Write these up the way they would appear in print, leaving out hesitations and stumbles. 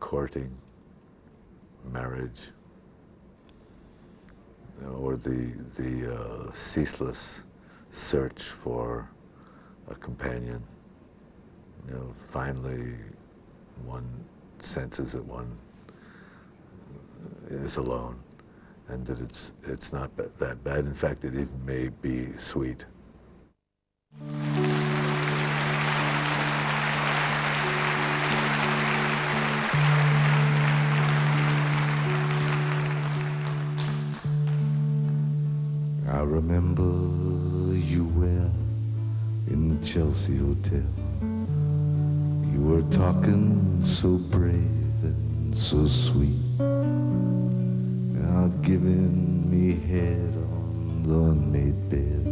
courting, marriage, or the ceaseless search for a companion. Finally, one senses that one is alone, and that it's not that bad. In fact, it even may be sweet. I remember you well in the Chelsea Hotel. You were talking so brave and so sweet, giving me head on the unmade bed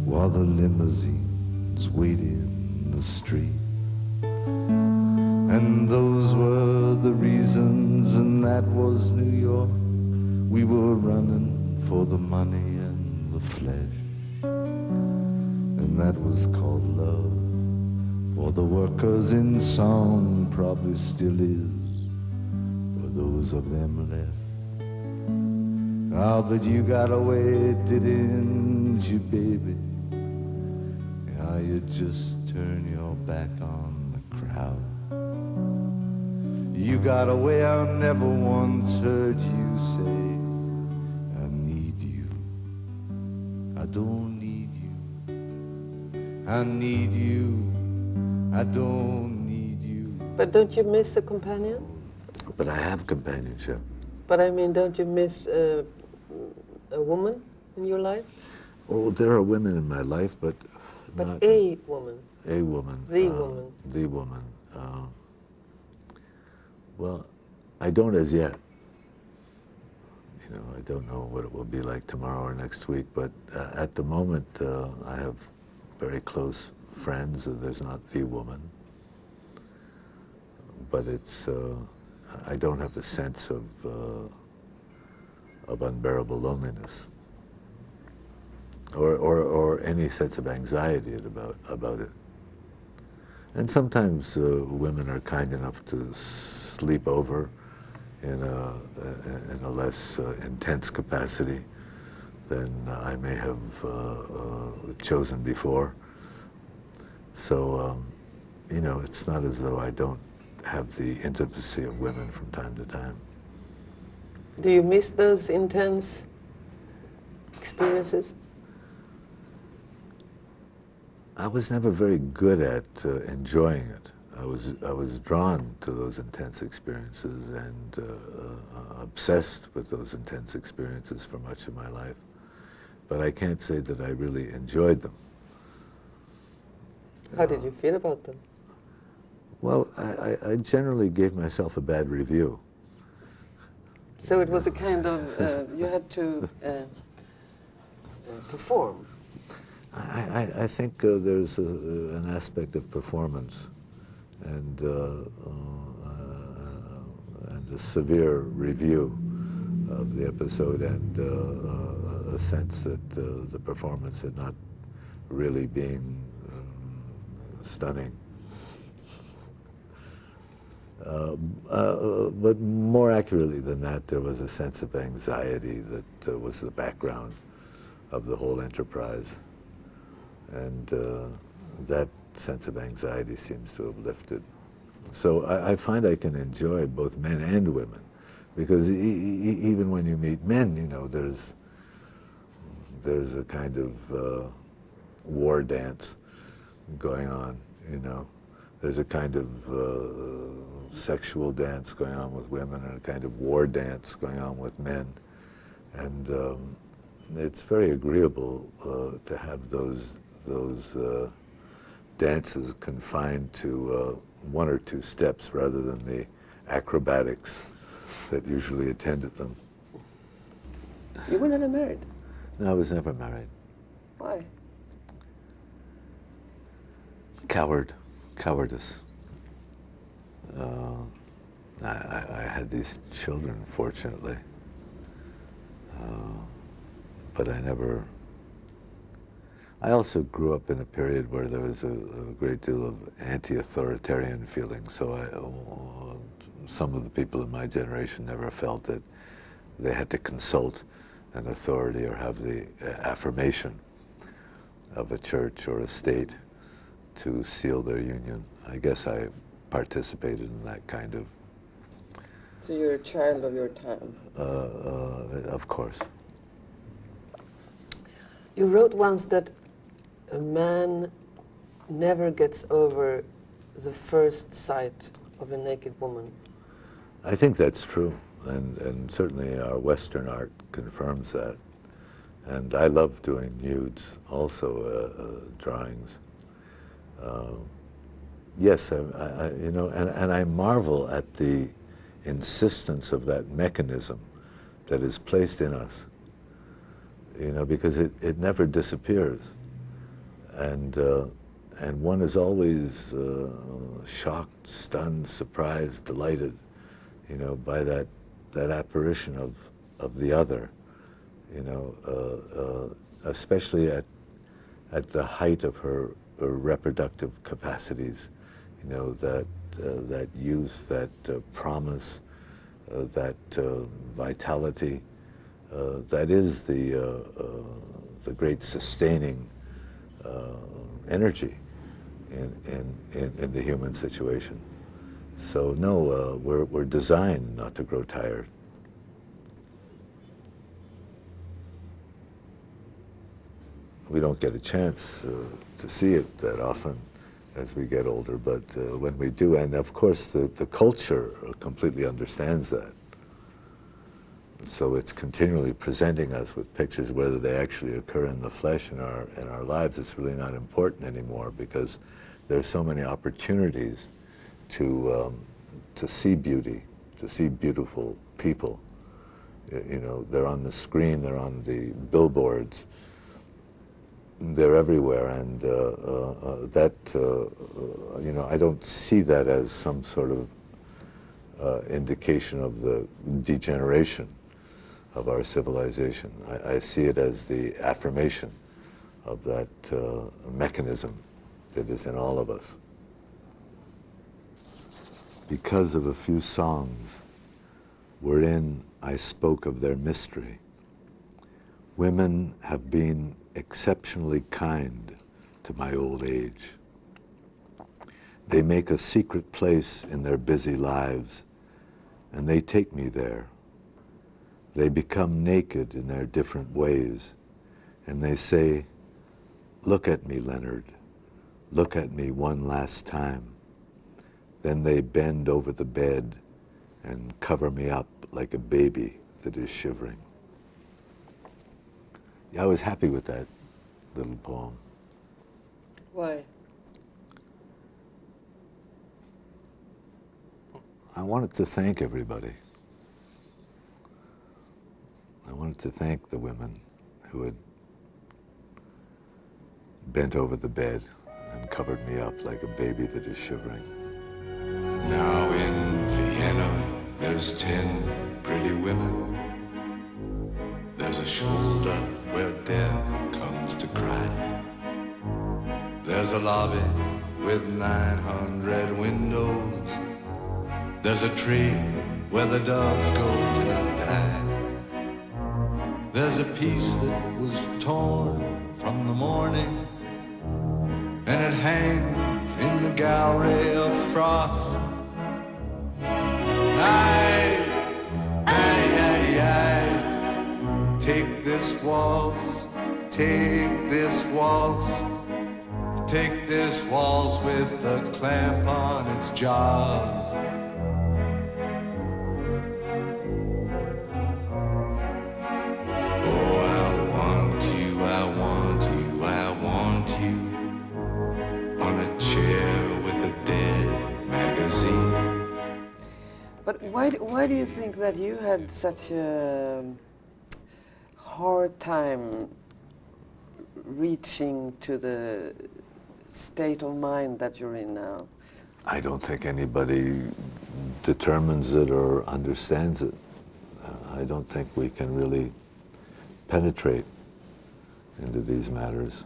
while the limousines waited in the street. And those were the reasons, and that was New York. We were running for the money and the flesh, and that was called love. For the workers in song, probably still is, for those of them left. Oh, but you got away, didn't you, baby? Yeah, you just turn your back on the crowd. You got away, I never once heard you say, I need you, I don't need you, I need you, I don't need you. But don't you miss a companion? But I have companionship. But I mean, don't you miss a woman in your life? Oh, there are women in my life, but not a woman. A woman. The woman. The woman. Well, I don't as yet. I don't know what it will be like tomorrow or next week, but at the moment, I have very close friends. There's not the woman, but it's. I don't have a sense of unbearable loneliness, or any sense of anxiety about it. And sometimes women are kind enough to sleep over in a less intense capacity than I may have chosen before. So, it's not as though I don't have the intimacy of women from time to time. Do you miss those intense experiences? I was never very good at enjoying it. I was drawn to those intense experiences and obsessed with those intense experiences for much of my life. But I can't say that I really enjoyed them. How did you feel about them? Well, I generally gave myself a bad review. So it was a kind of, you had to perform. I think there's an aspect of performance and a severe review of the episode, and a sense that the performance had not really been stunning. But more accurately than that, there was a sense of anxiety that was the background of the whole enterprise. And that sense of anxiety seems to have lifted. So I find I can enjoy both men and women, because even when you meet men, there's a kind of war dance going on, There's a kind of sexual dance going on with women and a kind of war dance going on with men. And it's very agreeable to have those dances confined to one or two steps rather than the acrobatics that usually attended them. You were never married? No, I was never married. Why? Cowardice. I had these children, fortunately, but I also grew up in a period where there was a great deal of anti-authoritarian feeling, so some of the people in my generation never felt that they had to consult an authority or have the affirmation of a church or a state to seal their union. I guess I participated in that kind of... So you're a child of your time. Of course. You wrote once that a man never gets over the first sight of a naked woman. I think that's true, and certainly our Western art confirms that. And I love doing nudes, also drawings. Yes, you know, and I marvel at the insistence of that mechanism that is placed in us, you know, because it never disappears. And one is always shocked, stunned, surprised, delighted, you know, by that apparition of the other, you know, especially at the height of her reproductive capacities, you know, that youth, that promise, that vitality, that is the great sustaining energy in the human situation. So no, we're designed not to grow tired. We don't get a chance to see it that often as we get older, but when we do, and of course the culture completely understands that. So it's continually presenting us with pictures, whether they actually occur in the flesh in our lives. It's really not important anymore, because there's so many opportunities to see beauty, to see beautiful people. You know, they're on the screen, they're on the billboards, they're everywhere, and you know, I don't see that as some sort of indication of the degeneration of our civilization. I see it as the affirmation of that mechanism that is in all of us. Because of a few songs wherein I spoke of their mystery, women have been exceptionally kind to my old age. They make a secret place in their busy lives, and they take me there. They become naked in their different ways, and they say, "Look at me, Leonard. Look at me one last time." Then they bend over the bed and cover me up like a baby that is shivering. Yeah, I was happy with that little poem. Why? I wanted to thank everybody. I wanted to thank the women who had bent over the bed and covered me up like a baby that is shivering. Now in Vienna, there's 10 pretty women. There's a shoulder where death comes to cry. There's a lobby with 900 windows. There's a tree where the dogs go to die. There's a piece that was torn from the morning, and it hangs in the gallery of frost. Take this waltz, take this waltz, take this waltz with a clamp on its jaws. Oh, I want you, I want you, I want you on a chair with a dead magazine. But why do you think that you had such a hard time reaching to the state of mind that you're in now? I don't think anybody determines it or understands it. I don't think we can really penetrate into these matters.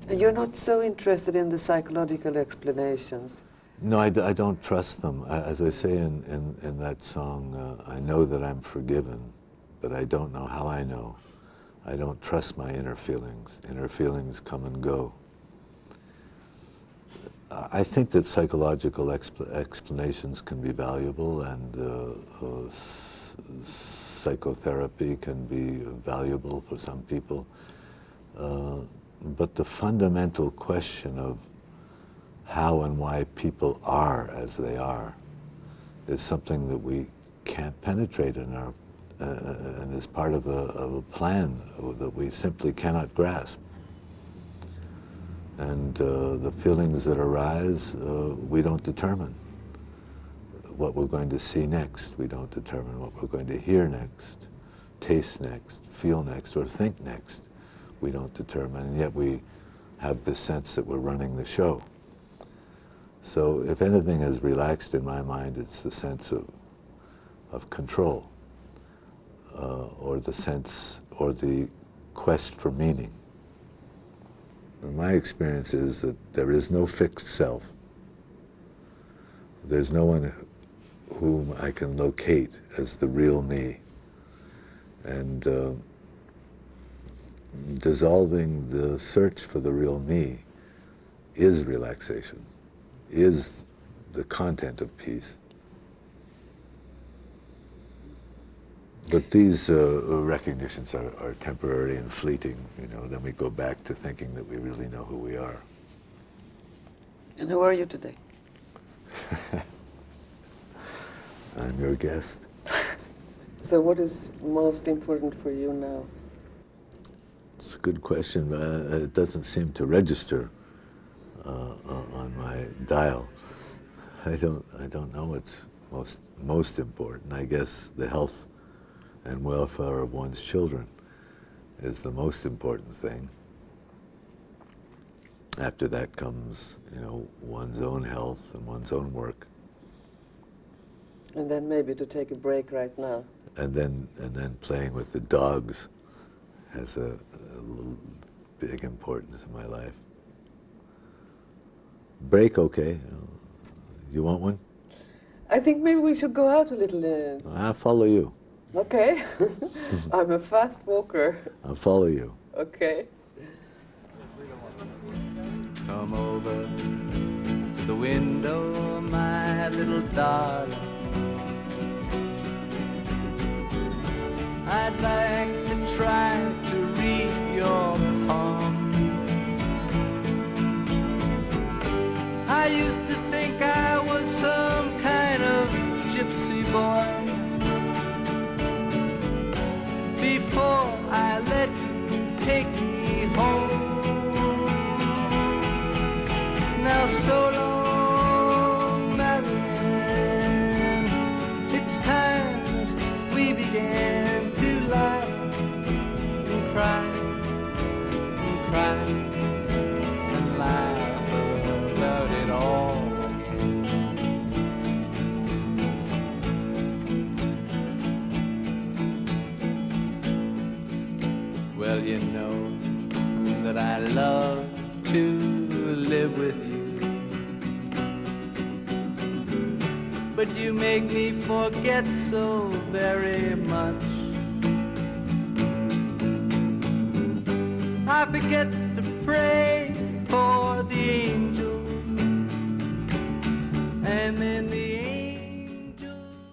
And you're not so interested in the psychological explanations? No, I don't trust them. As I say in that song, I know that I'm forgiven, but I don't know how I know. I don't trust my inner feelings. Inner feelings come and go. I think that psychological explanations can be valuable, and psychotherapy can be valuable for some people. But the fundamental question of how and why people are as they are is something that we can't penetrate in our, and is part of a plan that we simply cannot grasp. And the feelings that arise, we don't determine. What we're going to see next, we don't determine. What we're going to hear next, taste next, feel next, or think next, we don't determine. And yet we have this sense that we're running the show. So if anything is relaxed in my mind, it's the sense of control, or the sense, or the quest for meaning. And my experience is that there is no fixed self. There's no one whom I can locate as the real me. And dissolving the search for the real me is relaxation, is the content of peace. But these recognitions are temporary and fleeting, you know, then we go back to thinking that we really know who we are. And who are you today? I'm your guest. So what is most important for you now? It's a good question. It doesn't seem to register on my dial. I don't know what's most important. I guess the health and welfare of one's children is the most important thing. After that comes, you know, one's own health and one's own work. And then maybe to take a break right now. And then playing with the dogs has a big importance in my life. Break, okay. You want one? I think maybe we should go out a little. I'll follow you. Okay. I'm a fast walker. I'll follow you. Okay. Come over to the window, my little darling. I'd like to try to read your palm. I used to think I was some kind of gypsy boy before I let you take me home. Now so long, Marianne, it's time that we began to lie and cry and cry and laugh about it all again. Well, you know that I love to live with you, but you make me forget so very much. I forget to pray for